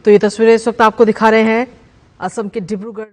तो ये तस्वीरें इस वक्त आपको दिखा रहे हैं असम के डिब्रूगढ़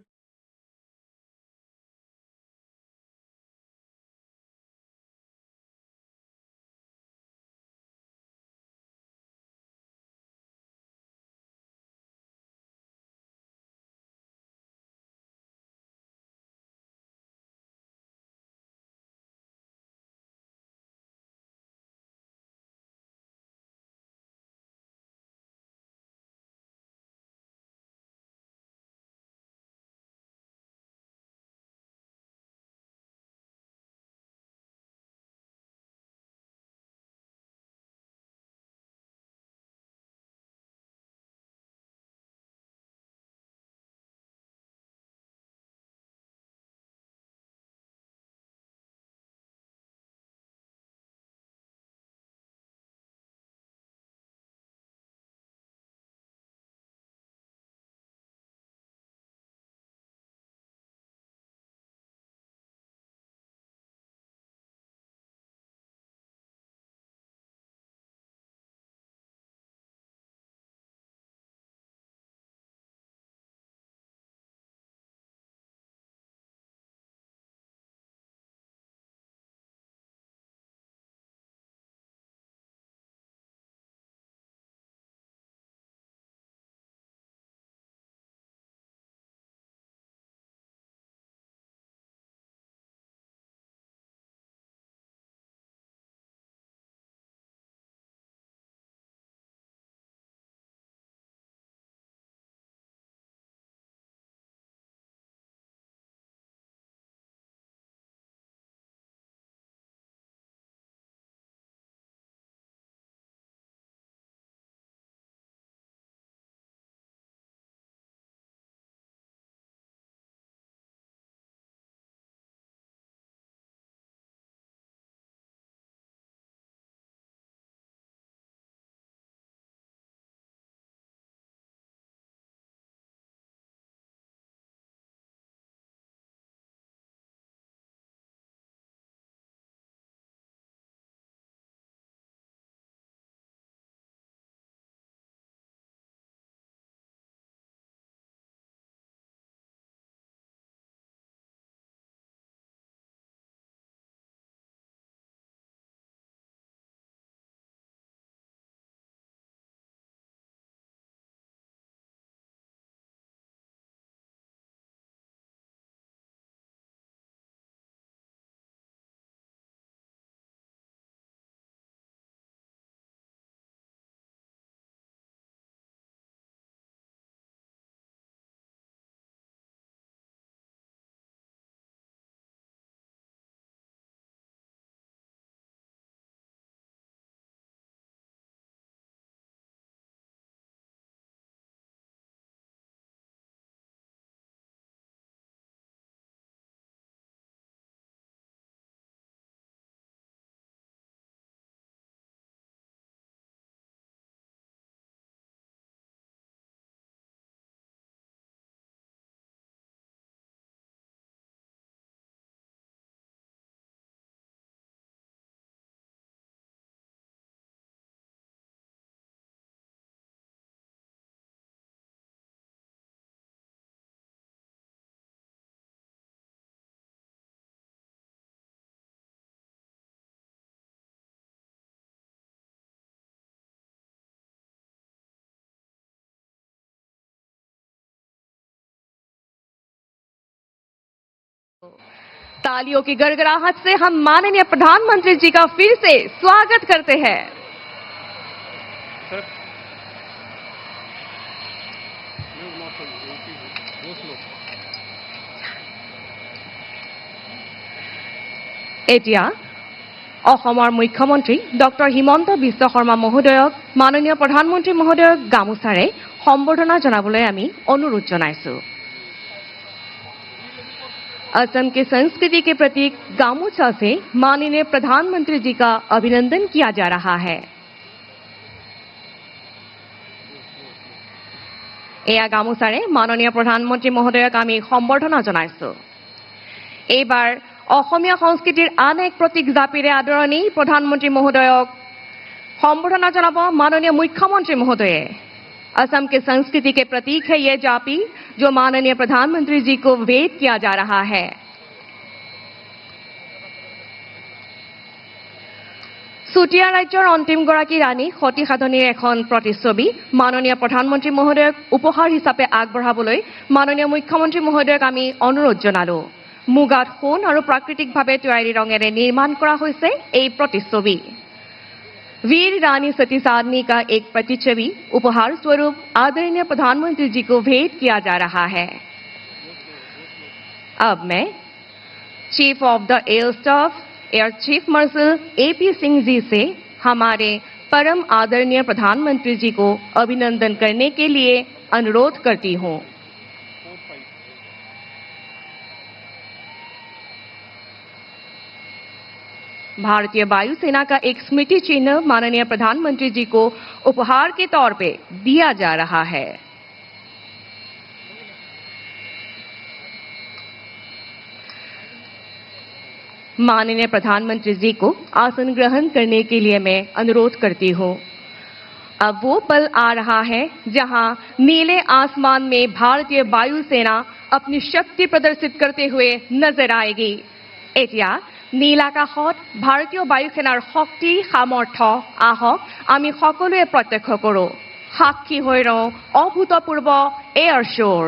तालियों की गड़गड़ाहट से हम माननीय प्रधानमंत्री जी का फिर से स्वागत करते हैं। এতিয়া অসমৰ মুখ্যমন্ত্ৰী ডক্টৰ হিমন্ত বিশ্ব শৰ্মা মহোদয়ক মাননীয় প্ৰধানমন্ত্ৰী মহোদয়ক গামোচাৰে সম্বৰ্ধনা জনাবলৈ আমি অনুৰোধ জনাইছো। असम की संस्कृति के प्रतीक गामोछा से माननीय प्रधानमंत्री जी का अभिनंदन किया जा रहा है। एया गामोचारे माननीय प्रधानमंत्री महोदयक आमी सम्बर्धना जनाइছো। एबार অসমীয়া সংস্কৃতিৰ আন এক প্ৰতীক জাপিৰে আদৰণি প্ৰধানমন্ত্ৰী মহোদয়ক সম্বৰ্ধনা জনাব মাননীয় মুখ্যমন্ত্ৰী মহোদয়ে। असम के संस्कृति के प्रतीक है ये जापी जो माननीय प्रधानमंत्री जी को भेंट किया जा रहा है। চুতীয়া ৰাজ্যৰ অন্তিমগৰাকী ৰাণী সতী সাধনীৰ এখন প্ৰতিচ্ছবি মাননীয় প্ৰধানমন্ত্ৰী মহোদয়ক উপহাৰ হিচাপে আগবঢ়াবলৈ মাননীয় মুখ্যমন্ত্ৰী মহোদয়ক আমি অনুৰোধ জনালো। মুগাত সোণ আৰু প্ৰাকৃতিকভাৱে তৈয়াৰী ৰঙেৰে নিৰ্মাণ কৰা হৈছে এই প্ৰতিচ্ছবি। वीर रानी सती साधनी का एक प्रतिच्छवि उपहार स्वरूप आदरणीय प्रधानमंत्री जी को भेंट किया जा रहा है। अब मैं chief of the air staff air chief marshal AP Singh ji से हमारे परम आदरणीय प्रधानमंत्री जी को अभिनंदन करने के लिए अनुरोध करती हूं। भारतीय वायुसेना का एक स्मृति चिन्ह माननीय प्रधानमंत्री जी को उपहार के तौर पे दिया जा रहा है। माननीय प्रधानमंत्री जी को आसन ग्रहण करने के लिए मैं अनुरोध करती हूं। अब वो पल आ रहा है जहां नीले आसमान में भारतीय वायुसेना अपनी शक्ति प्रदर्शित करते हुए नजर आएगी। এতিয়া নীলাকাশত ভাৰতীয় বায়ুসেনাৰ শক্তি সামৰ্থ্য আহক আমি সকলোৱে প্ৰত্যক্ষ কৰোঁ। সাক্ষী হৈ ৰওঁ অভূতপূৰ্ব এয়াৰ শ্ব'ৰ।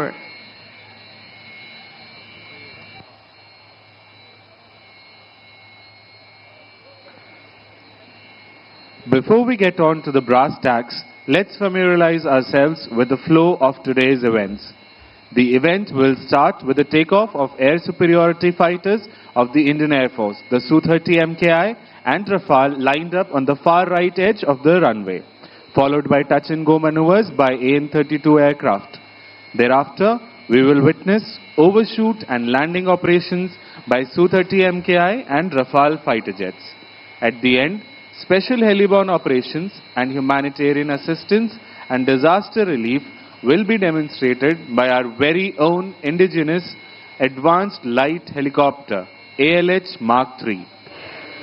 Before we get on to the brass tacks, let's familiarize ourselves with the flow of today's events. The event will start with the takeoff of air superiority fighters of the Indian Air Force, the Su-30 MKI and Rafale lined up on the far right edge of the runway, followed by touch-and-go maneuvers by AN-32 aircraft. Thereafter, we will witness overshoot and landing operations by Su-30 MKI and Rafale fighter jets. At the end, special heliborne operations and humanitarian assistance and disaster relief will be demonstrated by our very own indigenous advanced light helicopter ALH Mark III.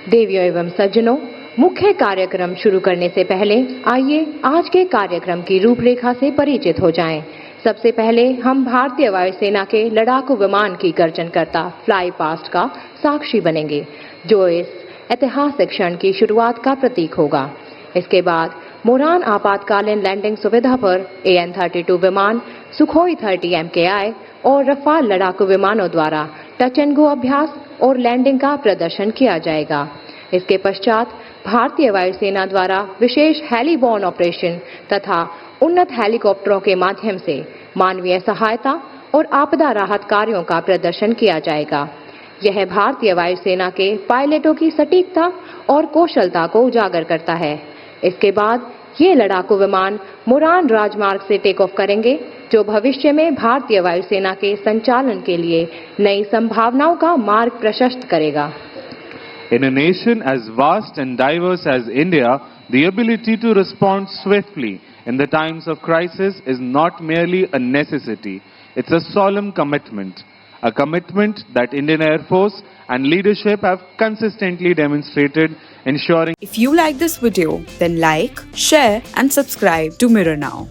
देवियों एवं सज्जनों, मुख्य कार्यक्रम शुरू करने से पहले आइए आज के कार्यक्रम की रूपरेखा से परिचित हो जाएं। सबसे पहले हम भारतीय वायुसेना के लड़ाकू विमान की गर्जनकर्ता फ्लाई पास्ट का साक्षी बनेंगे, जो इस ऐतिहासिक क्षण की शुरुआत का प्रतीक होगा। इसके बाद मोरान आपातकालीन लैंडिंग सुविधा पर AN-32 विमान, सुखोई 30 MKI और रफाल लड़ाकू विमानों द्वारा टच एंड गो अभ्यास और लैंडिंग का प्रदर्शन किया जाएगा। इसके पश्चात भारतीय वायुसेना द्वारा विशेष हेलीबॉर्न ऑपरेशन तथा उन्नत हेलीकॉप्टरों के माध्यम से मानवीय सहायता और आपदा राहत कार्यों का प्रदर्शन किया जाएगा। यह भारतीय वायुसेना के पायलटों की सटीकता और कौशलता को उजागर करता है। इसके बाद ये लड़ाकू विमान मुरान राजमार्ग से टेक ऑफ करेंगे, जो भविष्य में भारतीय वायुसेना के संचालन के लिए नई संभावनाओं का मार्ग प्रशस्त करेगा। In a nation as vast and diverse as India, the ability to respond swiftly in the times of crisis is not merely a necessity, it's a solemn commitment. A commitment that Indian Air Force and leadership have consistently demonstrated, ensuring. If you like this video, then like, share and subscribe to Mirror Now.